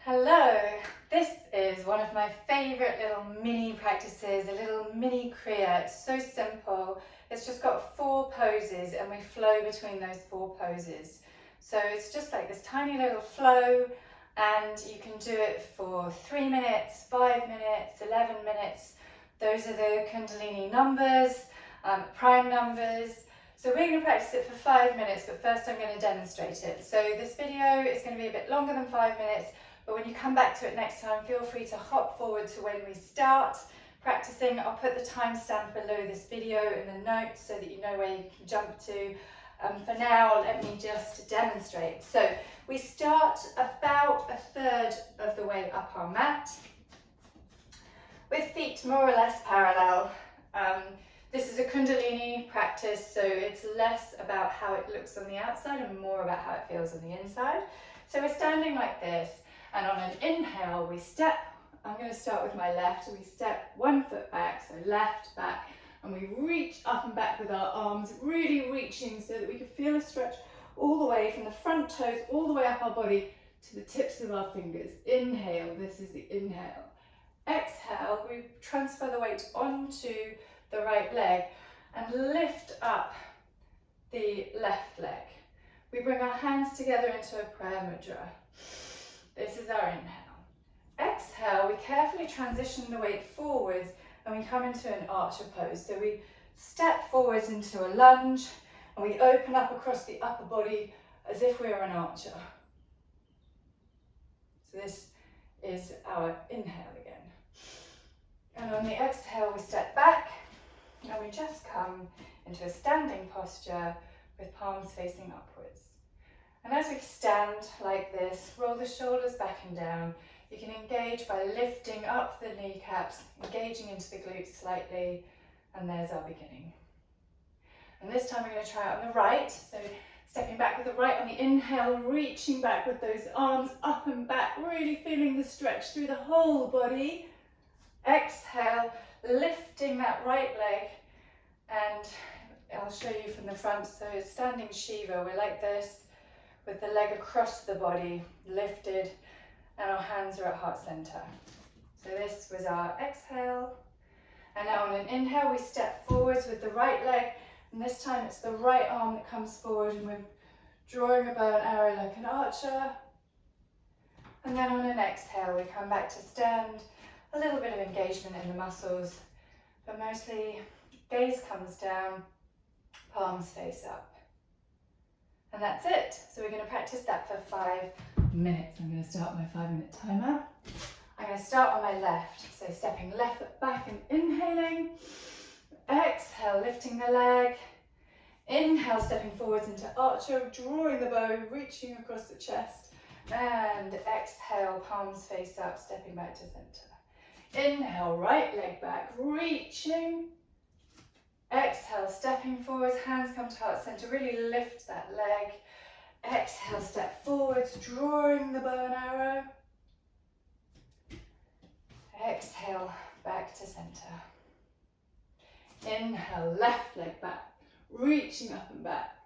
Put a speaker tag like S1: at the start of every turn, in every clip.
S1: Hello, this is one of my favourite little mini practices, a little mini Kriya. It's so simple. It's just got 4 poses and we flow between those 4 poses. So it's just like this tiny little flow, and you can do it for 3 minutes, 5 minutes, 11 minutes. Those are the Kundalini numbers, prime numbers. So we're going to practice it for 5 minutes, but first I'm going to demonstrate it. So this video is going to be a bit longer than 5 minutes. But when you come back to it next time, feel free to hop forward to when we start practicing. I'll put the timestamp below this video in the notes so that you know where you can jump to. For now, let me just demonstrate. So we start about 1/3 of the way up our mat, with feet more or less parallel. This is a Kundalini practice, so it's less about how it looks on the outside and more about how it feels on the inside. So we're standing like this. And on an inhale, we step. I'm going to start with my left. We step 1 foot back, so left, back, and we reach up and back with our arms, really reaching so that we can feel a stretch all the way from the front toes, all the way up our body to the tips of our fingers. Inhale, this is the inhale. Exhale, we transfer the weight onto the right leg and lift up the left leg. We bring our hands together into a prayer mudra. This is our inhale. Exhale, we carefully transition the weight forwards and we come into an archer pose. So we step forwards into a lunge and we open up across the upper body as if we were an archer. So this is our inhale again. And on the exhale, we step back and we just come into a standing posture with palms facing upwards. And as we stand like this, roll the shoulders back and down. You can engage by lifting up the kneecaps, engaging into the glutes slightly, and there's our beginning. And this time we're going to try it on the right. So stepping back with the right on the inhale, reaching back with those arms up and back, really feeling the stretch through the whole body. Exhale, lifting that right leg, and I'll show you from the front. So standing Shiva, we're like this, with the leg across the body, lifted, and our hands are at heart center. So this was our exhale. And now on an inhale, we step forwards with the right leg, and this time it's the right arm that comes forward, and we're drawing a bow and arrow like an archer. And then on an exhale, we come back to stand, a little bit of engagement in the muscles, but mostly gaze comes down, palms face up. And that's it. So we're going to practice that for 5 minutes. I'm going to start my 5-minute timer. I'm going to start on my left. So stepping left foot back and inhaling. Exhale, lifting the leg. Inhale, stepping forwards into archer, drawing the bow, reaching across the chest. And exhale, palms face up, stepping back to center. Inhale, right leg back, reaching. Exhale, stepping forwards, hands come to heart center, really lift that leg. Exhale, step forwards, drawing the bow and arrow. Exhale, back to center. Inhale, left leg back, reaching up and back.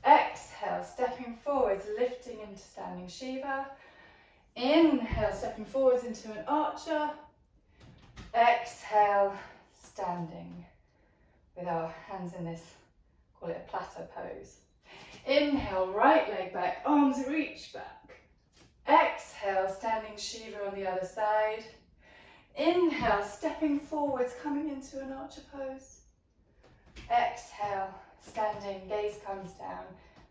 S1: Exhale, stepping forwards, lifting into standing Shiva. Inhale, stepping forwards into an archer. Exhale, standing with our hands in this, call it a platter pose. Inhale, right leg back, arms reach back. Exhale, standing Shiva on the other side. Inhale, stepping forwards, coming into an archer pose. Exhale, standing, gaze comes down,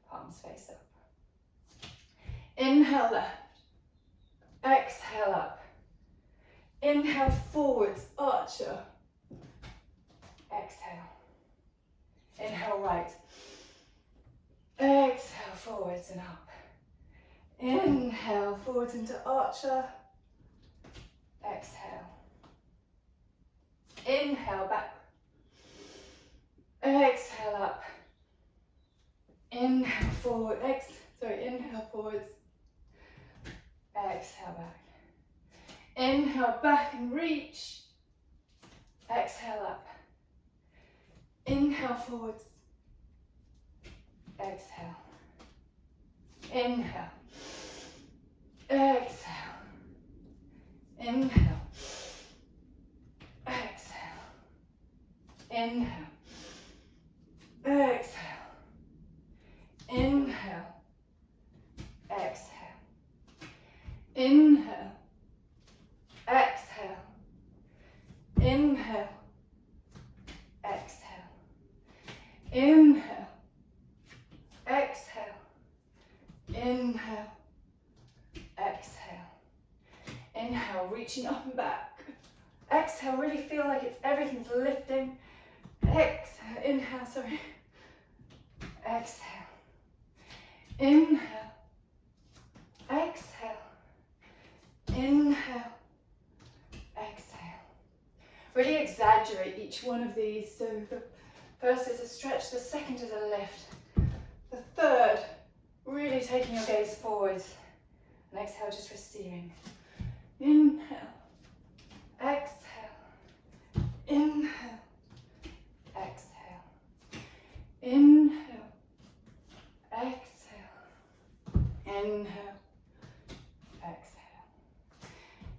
S1: palms face up. Inhale, left. Exhale, up. Inhale, forwards, archer. Exhale. Inhale, right. Exhale, forwards and up. Inhale, forwards into archer. Exhale. Inhale, back. Exhale, up. Inhale, forward. Inhale, forwards. Exhale, back. Inhale, back and reach. Exhale, up. Inhale, forwards. Exhale. Inhale. Exhale. Inhale. Exhale. Inhale. Exhale. Inhale. Exhale. Inhale. Exhale. Inhale. Exhale. Inhale. Exhale. Inhale. Exhale. Inhale, reaching up and back. Exhale, really feel like everything's lifting. Exhale, inhale, sorry. Exhale. Inhale. Exhale. Inhale. Exhale. Really exaggerate each one of these. So the first is a stretch, the second is a lift. The third, really taking your gaze forwards. And exhale, just receiving. Inhale. Exhale. Inhale. Exhale. Inhale. Exhale. Inhale. Exhale.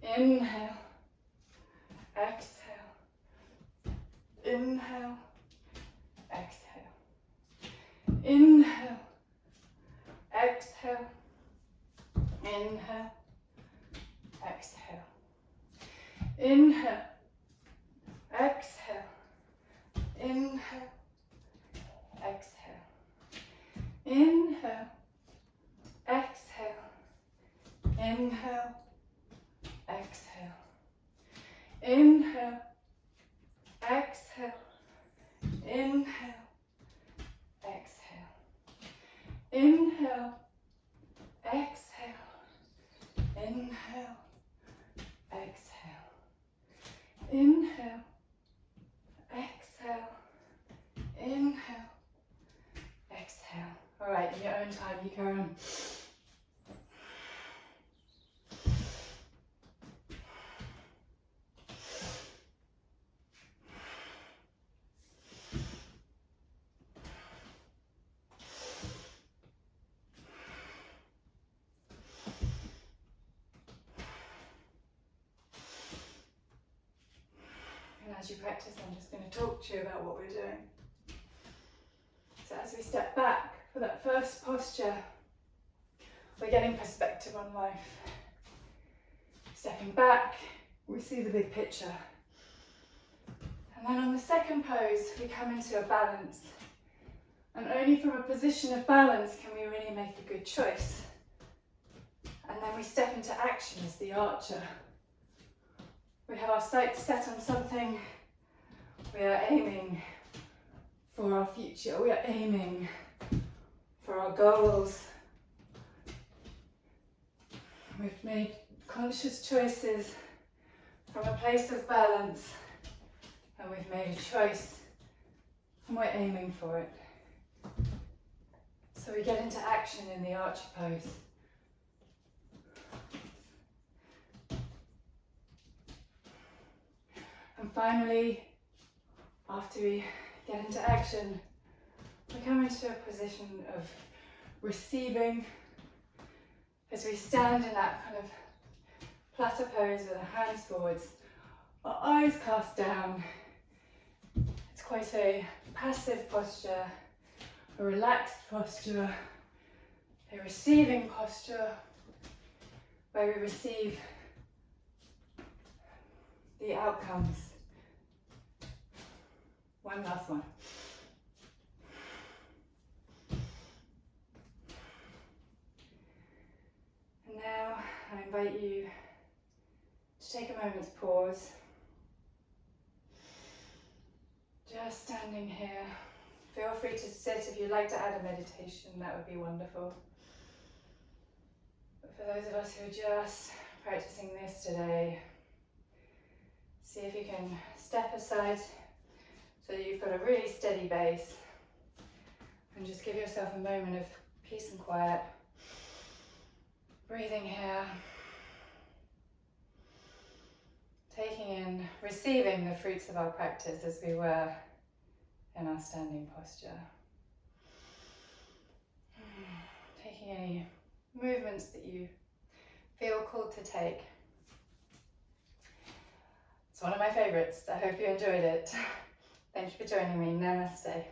S1: Inhale. Exhale. Inhale. Exhale. Inhale. Exhale. Inhale. Exhale. Inhale. Exhale. Inhale. Exhale. Inhale. Exhale. Inhale. Exhale. Inhale. Exhale. Inhale. Exhale. Inhale. Exhale. Inhale. Exhale. Inhale. Exhale. Inhale. Exhale. All right, in your own time, you carry on. As you practice, I'm just going to talk to you about what we're doing. So as we step back for that first posture, we're getting perspective on life. Stepping back, we see the big picture. And then on the second pose, we come into a balance. And only from a position of balance can we really make a good choice. And then we step into action as the archer. We have our sights set on something. We are aiming for our future. We are aiming for our goals. We've made conscious choices from a place of balance, and we've made a choice and we're aiming for it. So we get into action in the archer pose. And finally, after we get into action, we come into a position of receiving as we stand in that kind of platter pose with our hands forwards, our eyes cast down. It's quite a passive posture, a relaxed posture, a receiving posture, where we receive the outcomes. One last one. And now I invite you to take a moment's pause. Just standing here. Feel free to sit. If you'd like to add a meditation, that would be wonderful. But for those of us who are just practicing this today, see if you can step aside so that you've got a really steady base, and just give yourself a moment of peace and quiet. Breathing here, taking in, receiving the fruits of our practice as we were in our standing posture. Taking any movements that you feel called to take. my favourites. I hope you enjoyed it. Thank you for joining me. Namaste.